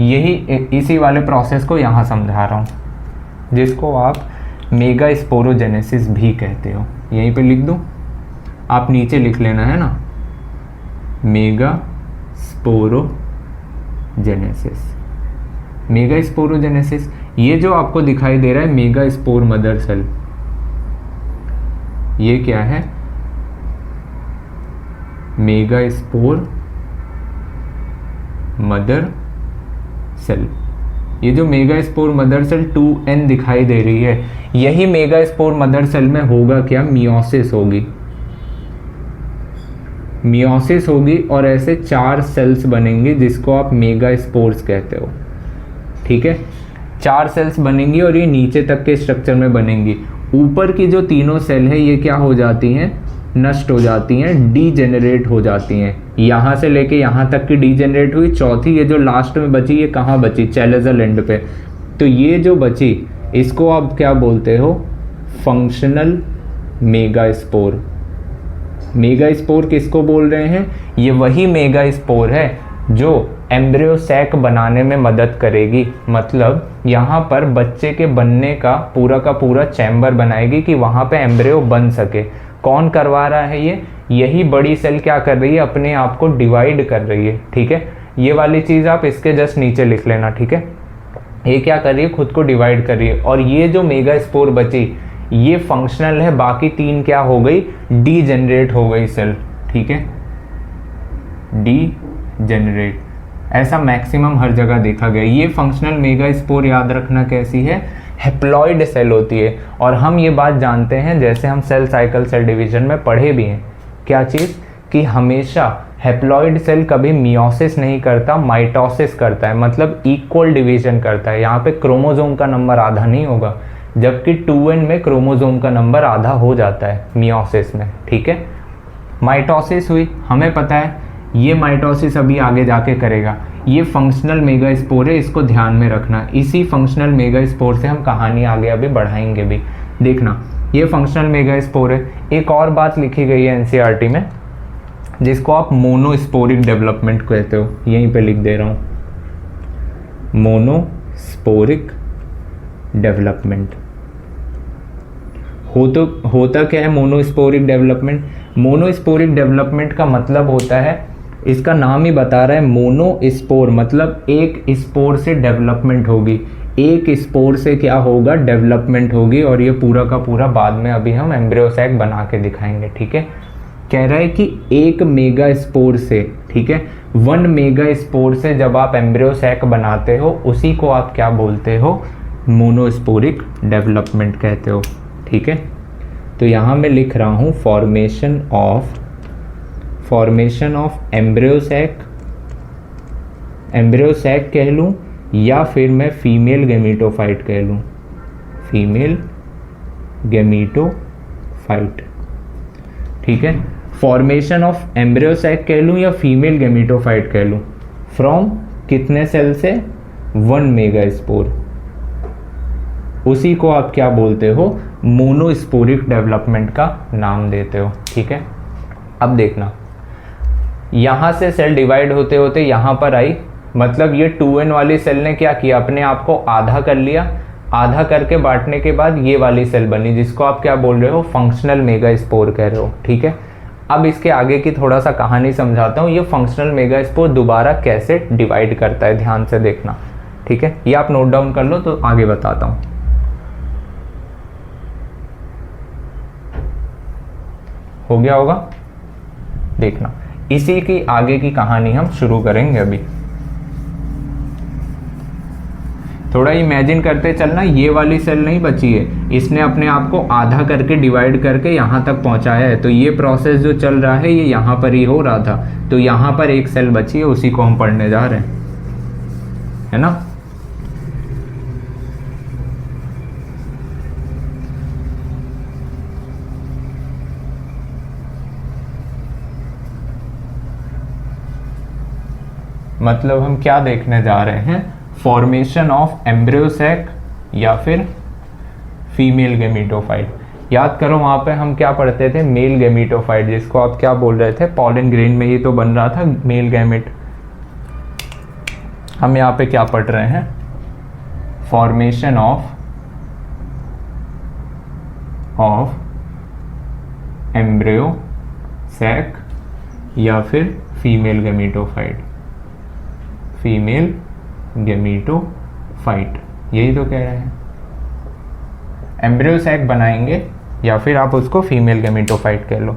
यही इसी वाले प्रोसेस को यहाँ समझा रहा हूँ, जिसको आप मेगा स्पोरोजेनेसिस भी कहते हो। यहीं पे लिख दूँ, आप नीचे लिख लेना है ना, मेगा स्पोरोजेनेसिस। मेगा स्पोरोजेनेसिस, ये जो आपको दिखाई दे रहा है मेगा स्पोर मदर सेल, ये क्या है, मेगा स्पोर मदर सेल। ये जो mega spore mother cell 2n दिखाई दे रही है, यही मेगा स्पोर मदर सेल में होगा क्या, मियोसिस होगी। मियोसिस होगी और ऐसे 4 सेल्स बनेंगी, जिसको आप मेगा स्पोर्स कहते हो, ठीक है। 4 सेल्स बनेंगी और ये नीचे तक के स्ट्रक्चर में बनेंगी। ऊपर की जो तीनों सेल है, ये क्या हो जाती हैं, नष्ट हो जाती हैं, डीजेनरेट हो जाती हैं। यहाँ से लेके यहाँ तक की डीजेनरेट हुई। चौथी ये जो लास्ट में बची, ये कहाँ बची, चैलेजल एंड पे। तो ये जो बची, इसको आप क्या बोलते हो, functional mega spore. Mega spore किसको बोल रहे हैं, ये वही मेगा स्पोर है जो एम्ब्रियो सैक बनाने में मदद करेगी। मतलब यहाँ पर बच्चे के बनने का पूरा चैम्बर बनाएगी कि वहाँ पे एम्ब्रियो बन सके। कौन करवा रहा है ये, यही बड़ी सेल क्या कर रही है, अपने आप को डिवाइड कर रही है, ठीक है। ये वाली चीज़ आप इसके जस्ट नीचे लिख लेना, ठीक है। ये क्या कर रही है, खुद को डिवाइड कर रही है। और ये जो मेगा स्पोर बची, ये फंक्शनल है, बाकी 3 क्या हो गई, डीजेनरेट हो गई सेल, ठीक है, डीजेनरेट। ऐसा मैक्सिमम हर जगह देखा गया। ये फंक्शनल मेगा स्पोर याद रखना कैसी है, हैप्लॉइड सेल होती है। और हम ये बात जानते हैं, जैसे हम सेल साइकिल सेल डिवीजन में पढ़े भी हैं, क्या चीज़, कि हमेशा हैप्लॉइड सेल कभी मियोसिस नहीं करता, माइटोसिस करता है, मतलब इक्वल डिवीजन करता है। यहाँ पे क्रोमोसोम का नंबर आधा नहीं होगा, जबकि 2n में क्रोमोसोम का नंबर आधा हो जाता है मियोसिस में, ठीक है। माइटोसिस हुई, हमें पता है ये माइटोसिस अभी आगे जाके करेगा। ये फंक्शनल मेगा स्पोर है, इसको ध्यान में रखना। इसी फंक्शनल मेगा स्पोर से हम कहानी आगे अभी बढ़ाएंगे भी। देखना, ये फंक्शनल मेगा स्पोर है। एक और बात लिखी गई है एनसीईआरटी में, जिसको आप मोनोस्पोरिक डेवलपमेंट कहते हो, यहीं पे लिख दे रहा हूँ। Monosporic development. होता क्या है मोनोस्पोरिक डेवलपमेंट? मोनोस्पोरिक डेवलपमेंट का मतलब होता है, इसका नाम ही बता रहा है, मोनोस्पोर मतलब एक स्पोर से डेवलपमेंट होगी, एक स्पोर से क्या होगा, डेवलपमेंट होगी। और ये पूरा का पूरा बाद में अभी हम एम्ब्रियो सैक बना के दिखाएंगे, ठीक है। कह रहा है कि एक मेगा स्पोर से, ठीक है, 1 मेगा स्पोर से जब आप एम्ब्रियो सैक बनाते हो उसी को आप क्या बोलते हो, मोनोस्पोरिक डेवलपमेंट कहते हो, ठीक है। तो यहाँ मैं लिख रहा हूँ फॉर्मेशन ऑफ एम्ब्रियो सैक कह लूँ या फिर मैं फीमेल गेमीटोफाइट कह लूँ, फीमेल गेमीटोफाइट, ठीक है। फॉर्मेशन ऑफ एम्ब्रियो सैक कह लूँ या फीमेल गेमीटोफाइट कह लूँ, फ्रॉम कितने सेल से, 1 मेगा स्पोर, उसी को आप क्या बोलते हो, मोनोस्पोरिक डेवलपमेंट का नाम देते हो, ठीक है। अब देखना, यहाँ से सेल डिवाइड होते होते यहाँ पर आई, मतलब ये 2n वाली सेल ने क्या किया, अपने आप को आधा कर लिया, आधा करके बांटने के बाद ये वाली सेल बनी जिसको आप क्या बोल रहे हो, फंक्शनल मेगा स्पोर कह रहे हो, ठीक है। अब इसके आगे की थोड़ा सा कहानी समझाता हूँ, ये फंक्शनल मेगा स्पोर दोबारा कैसे डिवाइड करता है, ध्यान से देखना, ठीक है। ये आप नोट डाउन कर लो तो आगे बताता हूँ। हो गया होगा, देखना, इसी की आगे की कहानी हम शुरू करेंगे। अभी थोड़ा इमेजिन करते चलना, ये वाली सेल नहीं बची है, इसने अपने आप को आधा करके डिवाइड करके यहाँ तक पहुँचाया है, तो ये प्रोसेस जो चल रहा है ये यहाँ पर ही हो रहा था, तो यहाँ पर एक सेल बची है, उसी को हम पढ़ने जा रहे हैं, है ना। मतलब हम क्या देखने जा रहे हैं, फॉर्मेशन ऑफ एम्ब्रियो सैक या फिर फीमेल गेमीटोफाइट। याद करो वहाँ पे हम क्या पढ़ते थे, मेल गेमीटोफाइट, जिसको आप क्या बोल रहे थे, पॉलन ग्रेन में ही तो बन रहा था मेल गैमेट। हम यहाँ पे क्या पढ़ रहे हैं, फॉर्मेशन ऑफ एम्ब्रियो सैक या फिर फीमेल गेमीटोफाइट, फीमेल गेमीटोफाइट, यही तो कह रहे हैं। एम्ब्रियो सैक बनाएंगे या फिर आप उसको फीमेल गेमीटोफाइट कह लो।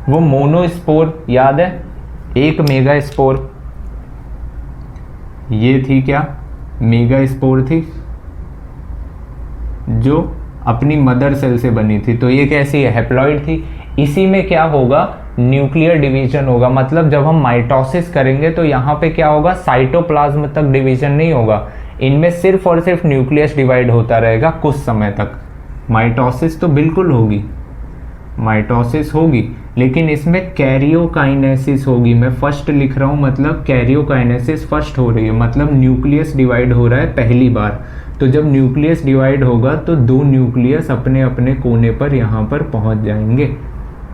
वो मोनोस्पोर याद है, 1 मेगा स्पोर, ये थी क्या, मेगा स्पोर थी जो अपनी मदर सेल से बनी थी, तो ये कैसी है, हैप्लॉइड थी। इसी में क्या होगा, न्यूक्लियर डिवीजन होगा, मतलब जब हम माइटोसिस करेंगे तो यहाँ पे क्या होगा, साइटोप्लाज्म तक डिवीजन नहीं होगा, इनमें सिर्फ और सिर्फ न्यूक्लियस डिवाइड होता रहेगा कुछ समय तक। माइटोसिस तो बिल्कुल होगी, माइटोसिस होगी, लेकिन इसमें कैरियोकाइनेसिस होगी। मैं फर्स्ट लिख रहा हूँ, मतलब कैरियोकाइनेसिस फर्स्ट हो रही है, मतलब न्यूक्लियस डिवाइड हो रहा है पहली बार। तो जब न्यूक्लियस डिवाइड होगा तो 2 न्यूक्लियस अपने अपने कोने पर यहाँ पर पहुँच जाएंगे,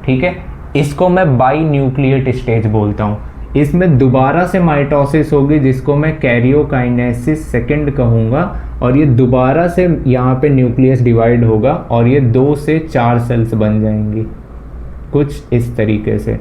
ठीक है। इसको मैं बाई न्यूक्लिएट स्टेज बोलता हूँ। इसमें दोबारा से माइटोसिस होगी जिसको मैं कैरियोकाइनेसिस सेकंड कहूँगा, और ये दोबारा से यहाँ पे न्यूक्लियस डिवाइड होगा और ये 2 से 4 सेल्स बन जाएंगी, कुछ इस तरीके से।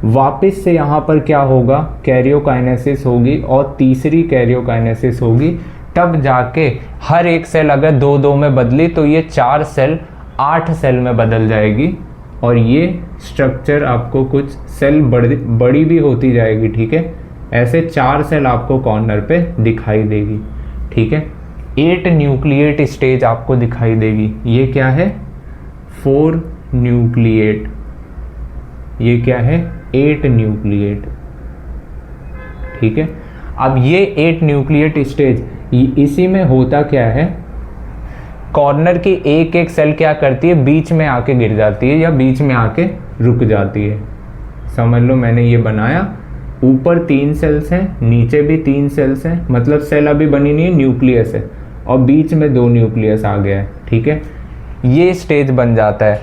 वापस से यहाँ पर क्या होगा, कैरियोकाइनेसिस होगी और तीसरी कैरियोकाइनेसिस होगी, तब जाके हर एक सेल अगर 2-2 में बदली तो ये 4 सेल 8 सेल में बदल जाएगी, और ये स्ट्रक्चर आपको कुछ सेल बड़ी भी होती जाएगी, ठीक है। ऐसे 4 सेल आपको कॉर्नर पे दिखाई देगी, ठीक है। 8 न्यूक्लिएट स्टेज आपको दिखाई देगी। ये क्या है, 4 न्यूक्लिएट, ये क्या है, 8 न्यूक्लिएट, ठीक है। अब ये 8 न्यूक्लिएट स्टेज, इसी में होता क्या है, कॉर्नर की एक एक सेल क्या करती है, बीच में आके गिर जाती है या बीच में आके रुक जाती है। समझ लो मैंने ये बनाया, ऊपर 3 सेल्स हैं, नीचे भी 3 सेल्स हैं, मतलब सेल अभी बनी नहीं है, न्यूक्लियस है, और बीच में 2 न्यूक्लियस आ गया है, ठीक है। ये स्टेज बन जाता है।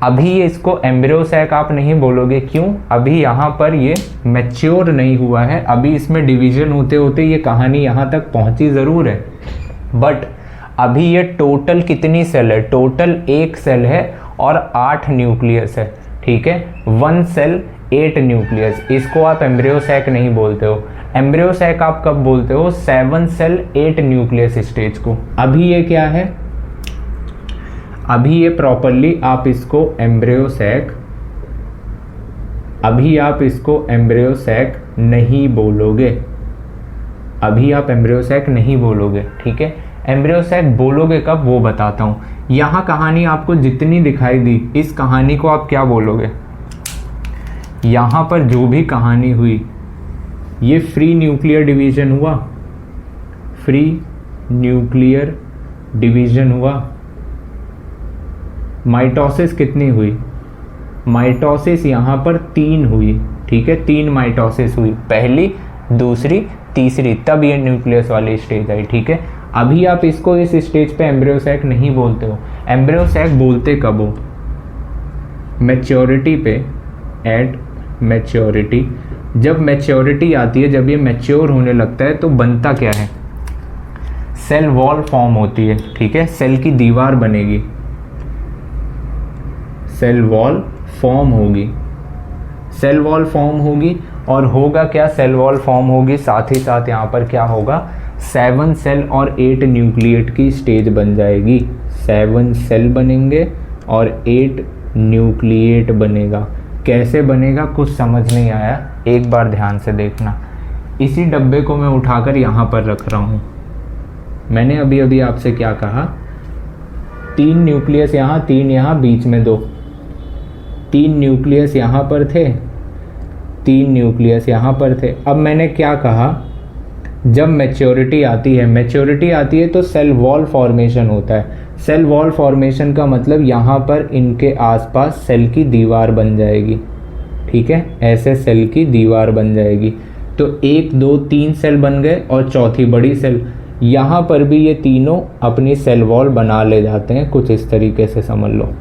अभी ये इसको एम्ब्रियो सैक आप नहीं बोलोगे, क्यों? अभी यहाँ पर ये मैच्योर नहीं हुआ है, अभी इसमें डिवीजन होते होते ये कहानी यहाँ तक पहुँची ज़रूर है, बट अभी ये टोटल कितनी सेल है? टोटल 1 सेल है और 8 न्यूक्लियस है, ठीक है। 1 सेल 8 न्यूक्लियस, इसको आप एम्ब्रियो सैक नहीं बोलते हो। एम्ब्रियो सैक आप कब बोलते हो? 7 सेल 8 न्यूक्लियस स्टेज को। अभी ये क्या है? अभी ये प्रॉपरली आप इसको एम्ब्रियो सैक, अभी आप इसको एम्ब्रियो सैक नहीं बोलोगे, अभी आप एम्ब्रियो सैक नहीं बोलोगे, ठीक है। एम्ब्रियो सैक बोलोगे कब, वो बताता हूँ। यहाँ कहानी आपको जितनी दिखाई दी, इस कहानी को आप क्या बोलोगे? यहाँ पर जो भी कहानी हुई, ये फ्री न्यूक्लियर डिवीजन हुआ, फ्री न्यूक्लियर डिवीजन हुआ। माइटोसिस कितनी हुई? माइटोसिस यहाँ पर 3 हुई, ठीक है। 3 माइटोसिस हुई, पहली, दूसरी, तीसरी, तब ये न्यूक्लियस वाली स्टेज आई, ठीक है। अभी आप इसको इस स्टेज पे एम्ब्रियो सैक नहीं बोलते हो। एम्ब्रियो सैक बोलते कब हो? मैच्योरिटी पे, एट मैच्योरिटी। जब मैच्योरिटी आती है, जब ये मैच्योर होने लगता है, तो बनता क्या है? सेल वॉल फॉर्म होती है, ठीक है। सेल की दीवार बनेगी, सेल वॉल फॉर्म होगी, सेल वॉल फॉर्म होगी। और होगा क्या? सेल वॉल फॉर्म होगी, साथ ही साथ यहाँ पर क्या होगा? 7 सेल और 8 न्यूक्लिएट की स्टेज बन जाएगी। 7 सेल बनेंगे और 8 न्यूक्लिएट बनेगा। कैसे बनेगा कुछ समझ नहीं आया, एक बार ध्यान से देखना। इसी डब्बे को मैं उठाकर यहाँ पर रख रहा हूँ। मैंने अभी अभी आपसे क्या कहा? 3 न्यूक्लियस यहाँ, 3 यहाँ, बीच में 2। 3 न्यूक्लियस यहाँ पर थे, 3 न्यूक्लियस यहाँ पर थे। अब मैंने क्या कहा? जब मैच्योरिटी आती है, मैच्योरिटी आती है तो सेल वॉल फॉर्मेशन होता है। सेल वॉल फॉर्मेशन का मतलब यहाँ पर इनके आसपास सेल की दीवार बन जाएगी, ठीक है। ऐसे सेल की दीवार बन जाएगी। तो 1 2 3 सेल बन गए और चौथी बड़ी सेल। यहाँ पर भी ये तीनों अपनी सेल वॉल बना ले जाते हैं, कुछ इस तरीके से समझ लो,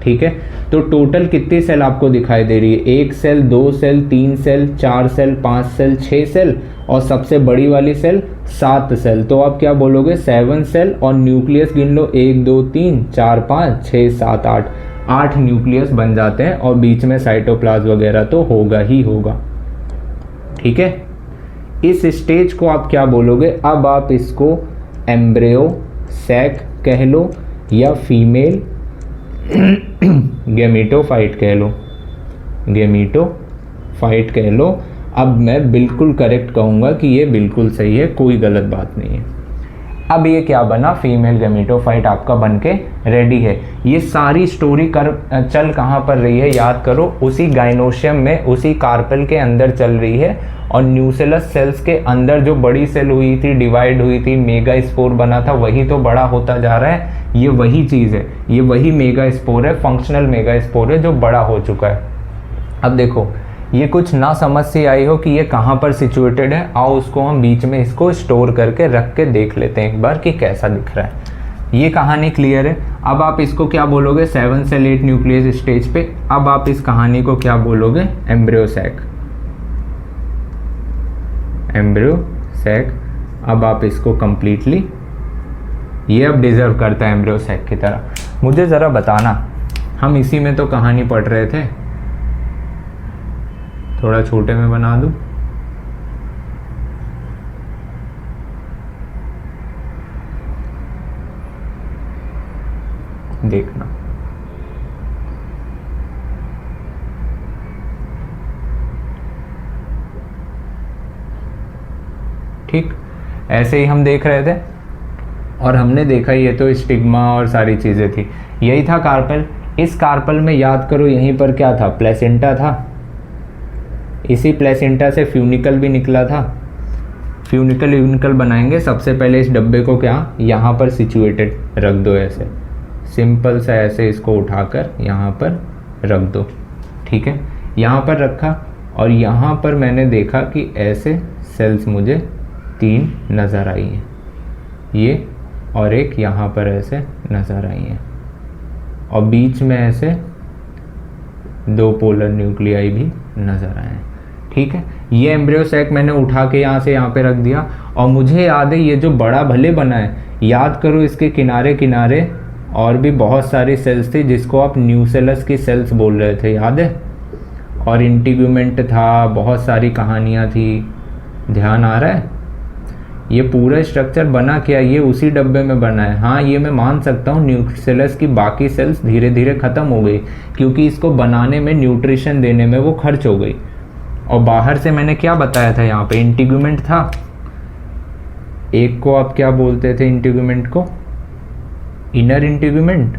ठीक है। तो टोटल कितनी सेल आपको दिखाई दे रही है? 1 cell, 2 cell, 3 cell, 4 cell, 5 cell, 6 cell और सबसे बड़ी वाली सेल 7 सेल। तो आप क्या बोलोगे? 7 सेल और न्यूक्लियस गिन लो, 1 2 3 4 5 6 7 8, 8 न्यूक्लियस बन जाते हैं और बीच में साइटोप्लाज्म वगैरह तो होगा ही होगा, ठीक है। इस स्टेज को आप क्या बोलोगे? अब आप इसको एम्ब्रियो सैक कह लो या फीमेल गेमेटोफाइट कह लो, गेमेटोफाइट कह लो। अब मैं बिल्कुल करेक्ट कहूँगा कि ये बिल्कुल सही है, कोई गलत बात नहीं है। अब ये क्या बना? फीमेल गेमेटोफाइट आपका बन के रेडी है। ये सारी स्टोरी चल कहाँ पर रही है? याद करो, उसी गाइनोशियम में, उसी कार्पेल के अंदर चल रही है। और न्यूसेलस सेल्स के अंदर जो बड़ी सेल हुई थी, डिवाइड हुई थी, मेगा स्पोर बना था, वही तो बड़ा होता जा रहा है। ये वही चीज़ है, ये वही मेगा स्पोर है, फंक्शनल मेगा स्पोर है जो बड़ा हो चुका है। अब देखो, ये कुछ ना समझ से आई हो कि ये कहाँ पर सिचुएटेड है, आओ उसको हम बीच में इसको स्टोर करके रख के देख लेते हैं एक बार कि कैसा दिख रहा है। ये कहानी क्लियर है। अब आप इसको क्या बोलोगे? 7 सेल 8 न्यूक्लियस स्टेज पे। अब आप इस कहानी को क्या बोलोगे? Embryo sac, embryo sac. अब आप इसको कंप्लीटली, ये अब डिजर्व करता है एम्ब्रियो सैक की तरह। मुझे ज़रा बताना, हम इसी में तो कहानी पढ़ रहे थे, थोड़ा छोटे में बना दूं? देखना, ठीक। ऐसे ही हम देख रहे थे और हमने देखा ये तो स्टिग्मा और सारी चीज़ें थी, यही था कार्पेल। इस कार्पेल में याद करो यहीं पर क्या था? प्लेसेंटा था। इसी प्लेसेंटा से फ्यूनिकल भी निकला था। फ्यूनिकल यूनिकल बनाएंगे। सबसे पहले इस डब्बे को क्या यहाँ पर सिचुएटेड रख दो, ऐसे सिंपल सा, ऐसे इसको उठाकर यहाँ पर रख दो, ठीक है। यहाँ पर रखा और यहाँ पर मैंने देखा कि ऐसे सेल्स मुझे 3 नज़र आई हैं, ये और एक यहाँ पर ऐसे नज़र आई हैं और बीच में ऐसे 2 पोलर न्यूक्लियाई भी नज़र आए। ठीक है, ये एम्ब्रियो सैक मैंने उठा के यहाँ से यहाँ पे रख दिया। और मुझे याद है ये जो बड़ा भले बना है, याद करो इसके किनारे किनारे और भी बहुत सारी सेल्स थी जिसको आप न्यूसेलस की सेल्स बोल रहे थे, याद है? और इंटीग्यूमेंट था, बहुत सारी कहानियाँ थी, ध्यान आ रहा है? ये पूरा स्ट्रक्चर बना क्या, ये उसी डब्बे में बना है। हाँ, ये मैं मान सकता हूँ न्यूसेलस की बाकी सेल्स धीरे धीरे ख़त्म हो गई क्योंकि इसको बनाने में, न्यूट्रिशन देने में वो खर्च हो गई। और बाहर से मैंने क्या बताया था, यहाँ पे इंटीग्यूमेंट था। एक को आप क्या बोलते थे, इंटीग्यूमेंट को इनर इंटीग्यूमेंट,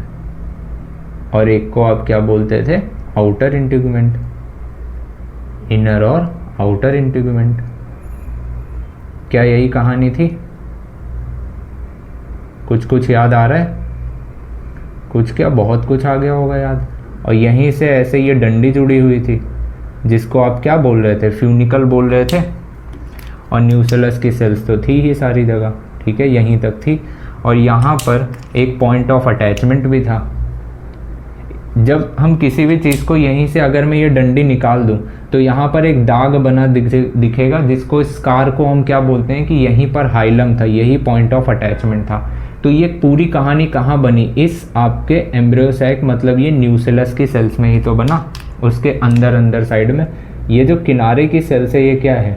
और एक को आप क्या बोलते थे, आउटर इंटीग्यूमेंट। इनर और आउटर इंटीग्यूमेंट, क्या यही कहानी थी? कुछ कुछ याद आ रहा है? कुछ क्या, बहुत कुछ आ गया होगा याद। और यहीं से ऐसे ये डंडी जुड़ी हुई थी जिसको आप क्या बोल रहे थे, फ्यूनिकल बोल रहे थे। और न्यूसेलस की सेल्स तो थी ही सारी जगह, ठीक है, यहीं तक थी। और यहाँ पर एक पॉइंट ऑफ अटैचमेंट भी था। जब हम किसी भी चीज़ को यहीं से, अगर मैं ये डंडी निकाल दूं तो यहाँ पर एक दाग बना दिखेगा जिसको, स्कार को हम क्या बोलते हैं कि यहीं पर हाइलम था, यही पॉइंट ऑफ अटैचमेंट था। तो ये पूरी कहानी कहाँ बनी, इस आपके एम्ब्रियो सैक, मतलब ये न्यूसेलस की सेल्स में ही तो बना, उसके अंदर अंदर साइड में। ये जो किनारे की सेल्स है ये क्या है,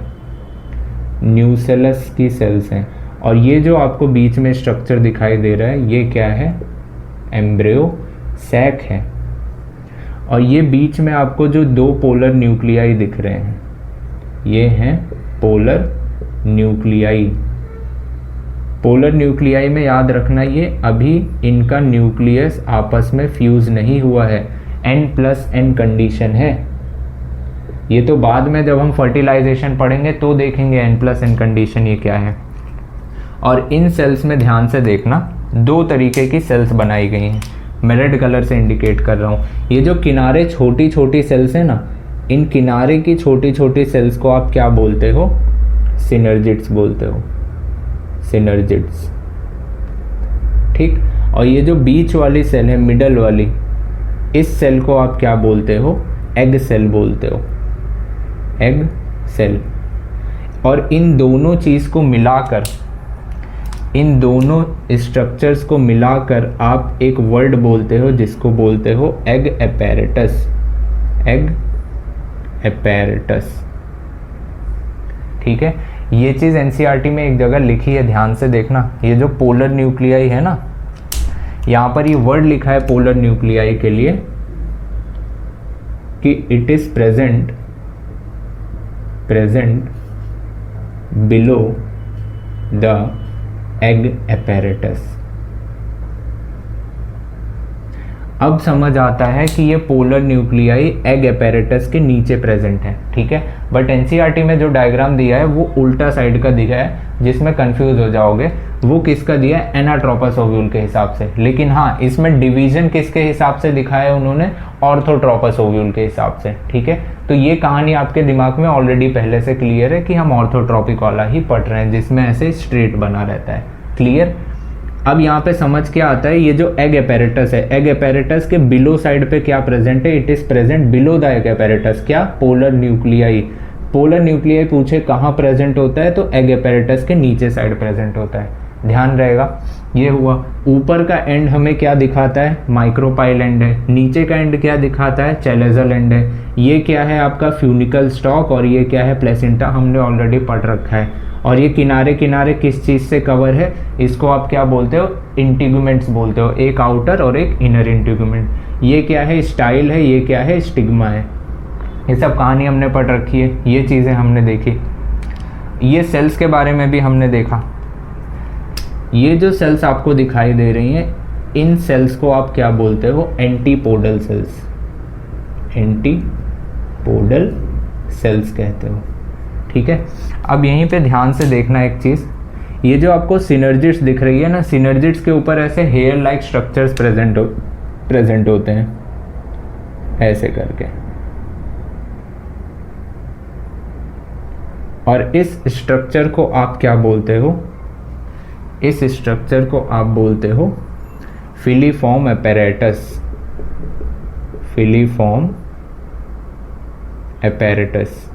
न्यूसेलस की सेल्स हैं। और ये जो आपको बीच में स्ट्रक्चर दिखाई दे रहा है ये क्या है, एम्ब्रियो सैक है। और ये बीच में आपको जो 2 पोलर न्यूक्लियाई दिख रहे हैं ये हैं पोलर न्यूक्लियाई। पोलर न्यूक्लियाई में याद रखना, ये अभी इनका न्यूक्लियस आपस में फ्यूज नहीं हुआ है, N+N कंडीशन है। ये तो बाद में जब हम फर्टिलाइजेशन पढ़ेंगे तो देखेंगे N+N कंडीशन ये क्या है। और इन सेल्स में ध्यान से देखना, 2 तरीके की सेल्स बनाई गई हैं, मैं रेड कलर से इंडिकेट कर रहा हूँ। ये जो किनारे छोटी छोटी सेल्स हैं ना, इन किनारे की छोटी छोटी सेल्स को आप क्या बोलते हो, सिनर्जिड्स बोलते हो, सिनर्जिड्स। ठीक, और ये जो बीच वाली सेल है, मिडल वाली, इस सेल को आप क्या बोलते हो, एग सेल बोलते हो, एग सेल। और इन दोनों चीज़ को मिलाकर, इन दोनों स्ट्रक्चर्स को मिलाकर आप एक वर्ड बोलते हो जिसको बोलते हो एग एपैरेटस, एग एपैरेटस। ठीक है, ये चीज़ एनसीईआरटी में एक जगह लिखी है, ध्यान से देखना। ये जो पोलर न्यूक्लियाई है ना, यहाँ पर ये वर्ड लिखा है पोलर न्यूक्लियाई के लिए कि it is present below the egg apparatus. अब समझ आता है कि ये पोलर न्यूक्लियाई एग एपैरेटस के नीचे प्रेजेंट है, ठीक है। बट एनसीईआरटी में जो डायग्राम दिया है वो उल्टा साइड का दिया है, जिसमें कंफ्यूज हो जाओगे। वो किसका दिया है, एनाट्रोपस ओव्यूल के हिसाब से। लेकिन हाँ, इसमें डिवीजन किसके हिसाब से दिखाया है उन्होंने, ऑर्थोट्रोपस ओव्यूल के हिसाब से, ठीक है। तो ये कहानी आपके दिमाग में ऑलरेडी पहले से क्लियर है कि हम ऑर्थोट्रोपिक वाला ही पढ़ रहे हैं, जिसमें ऐसे स्ट्रेट बना रहता है। क्लियर। अब यहाँ पे समझ क्या आता है, ये जो एग एपैरेटस है, एग एपैरेटस के बिलो साइड पे क्या प्रेजेंट है, it is present below the egg apparatus. क्या, पोलर न्यूक्लियाई। पोलर न्यूक्लियाई पूछे कहाँ प्रेजेंट होता है, तो एग एपैरेटस के नीचे साइड प्रेजेंट होता है, ध्यान रहेगा। ये हुआ। ऊपर का एंड हमें क्या दिखाता है, माइक्रोपाइल एंड है। नीचे का एंड क्या दिखाता है, चैलेजल एंड है। ये क्या है आपका फ्यूनिकल स्टॉक, और ये क्या है, प्लेसेंटा, हमने ऑलरेडी पढ़ रखा है। और ये किनारे किनारे किस चीज़ से कवर है, इसको आप क्या बोलते हो, इंटीग्यूमेंट्स बोलते हो, एक आउटर और एक इनर इंटीग्यूमेंट। ये क्या है, स्टाइल है, ये क्या है, स्टिग्मा है। ये सब कहानी हमने पढ़ रखी है, ये चीज़ें हमने देखी। ये सेल्स के बारे में भी हमने देखा। ये जो सेल्स आपको दिखाई दे रही हैं, इन सेल्स को आप क्या बोलते हो, एंटीपोडल सेल्स, एंटीपोडल सेल्स कहते हो, ठीक है। अब यहीं पे ध्यान से देखना एक चीज़, ये जो आपको सिनर्जिड्स दिख रही है ना, सिनर्जिड्स के ऊपर ऐसे हेयर लाइक स्ट्रक्चर्स प्रेजेंट होते हैं, ऐसे करके। और इस स्ट्रक्चर को आप क्या बोलते हो, इस स्ट्रक्चर को आप बोलते हो फिलीफॉर्म एपैरेटस, फिलीफॉर्म एपेरेटस।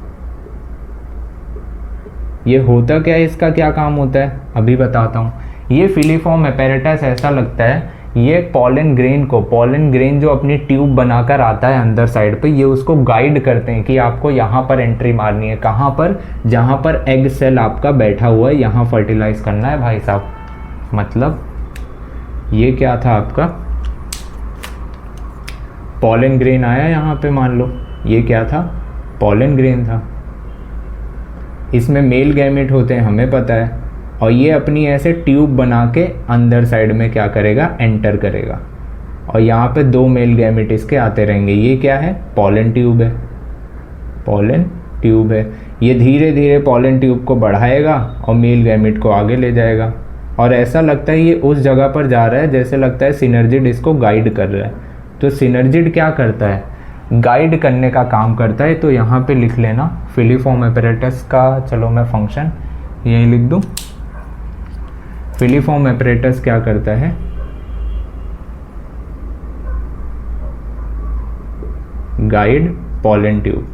ये होता क्या है, इसका क्या काम होता है अभी बताता हूँ। ये फिलीफॉर्म एपेरेटस ऐसा लगता है, ये पॉलन ग्रेन जो अपनी ट्यूब बनाकर आता है अंदर साइड पे, ये उसको गाइड करते हैं कि आपको यहाँ पर एंट्री मारनी है। कहाँ पर? जहाँ पर एग सेल आपका बैठा हुआ है, यहाँ फर्टिलाइज करना है भाई साहब। मतलब ये क्या था आपका, पॉलन ग्रेन आया यहाँ पे, मान लो ये क्या था, पॉलन ग्रेन था। इसमें मेल गैमेट होते हैं, हमें पता है, और ये अपनी ऐसे ट्यूब बना के अंदर साइड में क्या करेगा, एंटर करेगा, और यहाँ पे 2 मेल गैमेट इसके आते रहेंगे। ये क्या है, पॉलन ट्यूब है, पॉलन ट्यूब है। ये धीरे धीरे पॉलन ट्यूब को बढ़ाएगा और मेल गैमेट को आगे ले जाएगा, और ऐसा लगता है ये उस जगह पर जा रहा है जैसे लगता है सिनर्जिड इसको गाइड कर रहा है। तो सिनर्जिड क्या करता है, गाइड करने का काम करता है। तो यहाँ पे लिख लेना फिलीफॉर्म एपेरेटस का, चलो मैं फंक्शन यही लिख दूँ। फिलीफॉर्म एपेरेटस क्या करता है, guide pollen tube,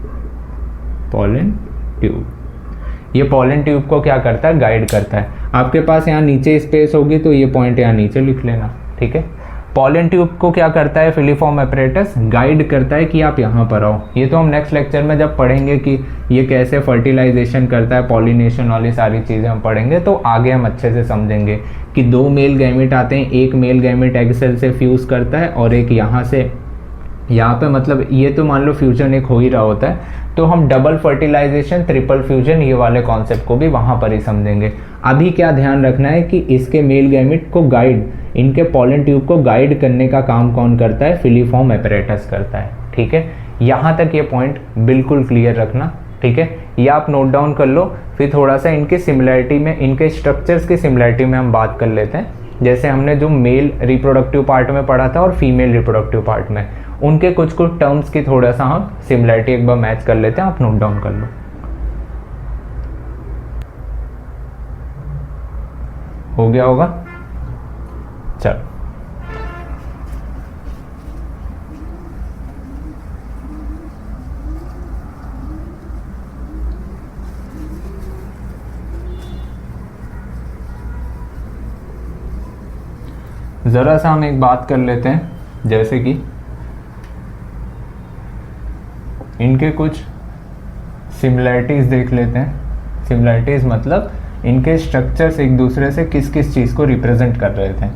pollen tube. ये पॉलन ट्यूब को क्या करता है, गाइड करता है। आपके पास यहाँ नीचे स्पेस होगी तो ये पॉइंट यहाँ नीचे लिख लेना, ठीक है। पॉलन ट्यूब को क्या करता है फिलीफॉर्म एपेरेटस, गाइड करता है कि आप यहाँ पर आओ। ये तो हम नेक्स्ट लेक्चर में जब पढ़ेंगे कि ये कैसे फर्टिलाइजेशन करता है, पॉलिनेशन वाली सारी चीज़ें हम पढ़ेंगे, तो आगे हम अच्छे से समझेंगे कि 2 मेल गैमेट आते हैं, एक मेल गैमेट एग सेल से फ्यूज़ करता है और एक यहाँ से, यहाँ पे मतलब ये तो मान लो फ्यूजन एक हो ही रहा होता है, तो हम डबल फर्टिलाइजेशन, ट्रिपल फ्यूजन, ये वाले कॉन्सेप्ट को भी वहाँ पर ही समझेंगे। अभी क्या ध्यान रखना है कि इसके मेल गैमेट को गाइड, इनके पॉलन ट्यूब को गाइड करने का काम कौन करता है, फिलीफॉर्म एपेरेटस करता है, ठीक है। यहाँ तक ये पॉइंट बिल्कुल क्लियर रखना, ठीक है। ये आप नोट डाउन कर लो, फिर थोड़ा सा इनके सिमिलैरिटी में, इनके स्ट्रक्चर्स की सिमिलैरिटी में हम बात कर लेते हैं। जैसे हमने जो मेल रिप्रोडक्टिव पार्ट में पढ़ा था और फीमेल रिप्रोडक्टिव पार्ट में, उनके कुछ कुछ टर्म्स की थोड़ा सा हम सिमिलैरिटी एक बार मैच कर लेते हैं, आप नोट डाउन कर लो। हो गया होगा, चल। ज़रा सा हम एक बात कर लेते हैं, जैसे कि इनके कुछ सिमिलैरिटीज़ देख लेते हैं। सिमिलैरिटीज़ मतलब इनके स्ट्रक्चर्स एक दूसरे से किस किस चीज़ को रिप्रेजेंट कर रहे थे।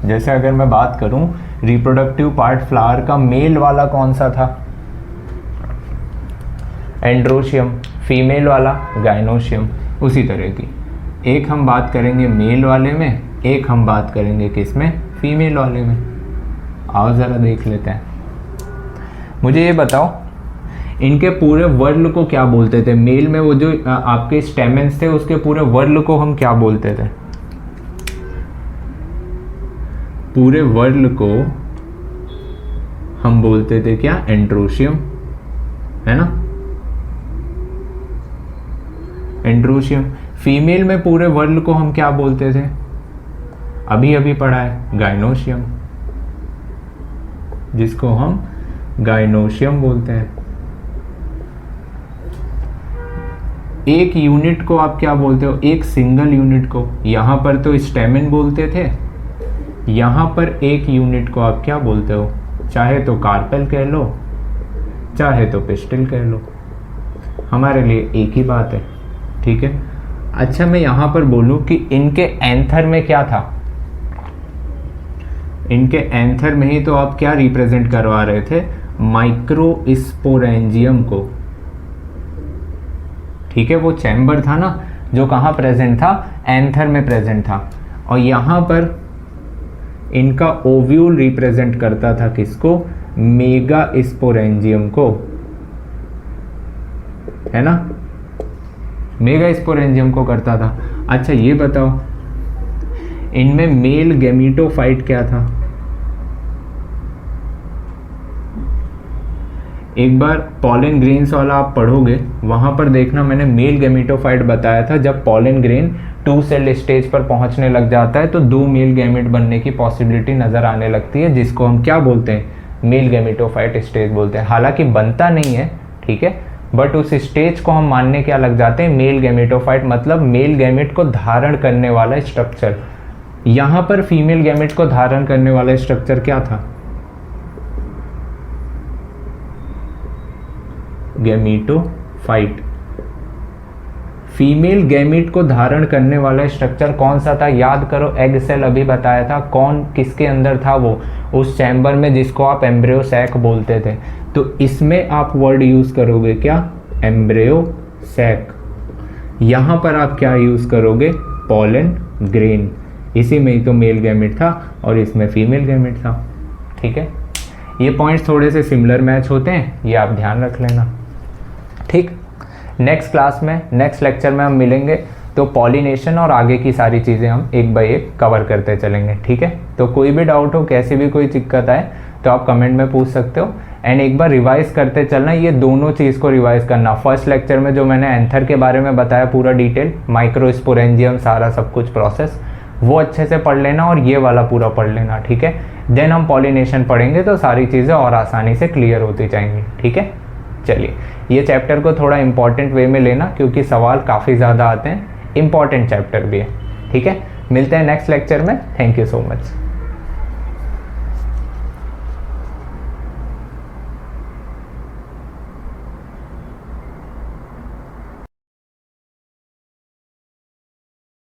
जैसे अगर मैं बात करूं रिप्रोडक्टिव पार्ट फ्लावर का, मेल वाला कौन सा था, एंड्रोशियम, फीमेल वाला गाइनोशियम। उसी तरह की एक हम बात करेंगे मेल वाले में, एक हम बात करेंगे किस में, फीमेल वाले में। आओ ज़रा देख लेते हैं। मुझे ये बताओ इनके पूरे वर्ल को क्या बोलते थे, मेल में वो जो आपके स्टेमेंस थे उसके पूरे वर्ल को हम क्या बोलते थे, पूरे वर्ल को हम बोलते थे क्या, एंड्रोशियम, है ना, एंड्रोशियम। फीमेल में पूरे वर्ल को हम क्या बोलते थे, अभी अभी पढ़ा है, गाइनोशियम, जिसको हम गाइनोशियम बोलते हैं। एक यूनिट को आप क्या बोलते हो, एक सिंगल यूनिट को, यहां पर तो स्टेमेन बोलते थे, यहां पर एक यूनिट को आप क्या बोलते हो, चाहे तो कार्पेल कह लो, चाहे तो पिस्टिल कह लो, हमारे लिए एक ही बात है, ठीक है। अच्छा, मैं यहां पर बोलूं कि इनके एंथर में क्या था, इनके एंथर में ही तो आप क्या रिप्रेजेंट करवा रहे थे, माइक्रोस्पोरेंजियम को, ठीक है। वो चैम्बर था ना जो कहाँ प्रेजेंट था, एंथर में प्रेजेंट था, और यहाँ पर इनका ओव्यूल रिप्रेजेंट करता था किसको, मेगा स्पोरेंजियम को, है ना, मेगा स्पोरेंजियम को करता था। अच्छा ये बताओ इनमें मेल गैमीटोफाइट क्या था, एक बार पॉलन ग्रेन्स वाला आप पढ़ोगे, वहां पर देखना मैंने मेल गैमीटोफाइट बताया था। जब पॉलन ग्रेन 2 सेल स्टेज पर पहुंचने लग जाता है तो 2 मेल गैमेट बनने की पॉसिबिलिटी नजर आने लगती है, जिसको हम क्या बोलते हैं, मेल गैमेटोफाइट स्टेज बोलते हैं। हालांकि बनता नहीं है, ठीक है, बट उस स्टेज को हम मानने क्या लग जाते हैं, मेल गैमेटोफाइट, मतलब मेल गैमेट को धारण करने वाला स्ट्रक्चर। यहाँ पर फीमेल गैमेट को धारण करने वाला स्ट्रक्चर क्या था, गैमेटोफाइट। फीमेल गैमेट को धारण करने वाला स्ट्रक्चर कौन सा था, याद करो, एग सेल अभी बताया था, कौन किसके अंदर था, वो उस चैम्बर में जिसको आप एम्ब्रियो सैक बोलते थे। तो इसमें आप वर्ड यूज करोगे क्या, एम्ब्रियो सैक। यहाँ पर आप क्या यूज करोगे, पॉलन ग्रेन। इसी में ही तो मेल गैमेट था और इसमें फीमेल गैमेट था, ठीक है। ये पॉइंट्स थोड़े से सिमिलर मैच होते हैं, ये आप ध्यान रख लेना, ठीक। नेक्स्ट क्लास में, नेक्स्ट लेक्चर में हम मिलेंगे, तो पॉलिनेशन और आगे की सारी चीज़ें हम एक बाय एक कवर करते चलेंगे, ठीक है। तो कोई भी डाउट हो, कैसी भी कोई दिक्कत आए तो आप कमेंट में पूछ सकते हो। एंड एक बार रिवाइज करते चलना, ये दोनों चीज़ को रिवाइज करना। फर्स्ट लेक्चर में जो मैंने एंथर के बारे में बताया पूरा डिटेल, माइक्रोस्पोरेंजियम, सारा सब कुछ प्रोसेस, वो अच्छे से पढ़ लेना और ये वाला पूरा पढ़ लेना, ठीक है। देन हम पॉलिनेशन पढ़ेंगे तो सारी चीज़ें और आसानी से क्लियर होती जाएंगी, ठीक है। चलिए, ये चैप्टर को थोड़ा इंपॉर्टेंट वे में लेना क्योंकि सवाल काफ़ी ज़्यादा आते हैं, इंपॉर्टेंट चैप्टर भी है, ठीक है। मिलते हैं नेक्स्ट लेक्चर में, थैंक यू सो मच।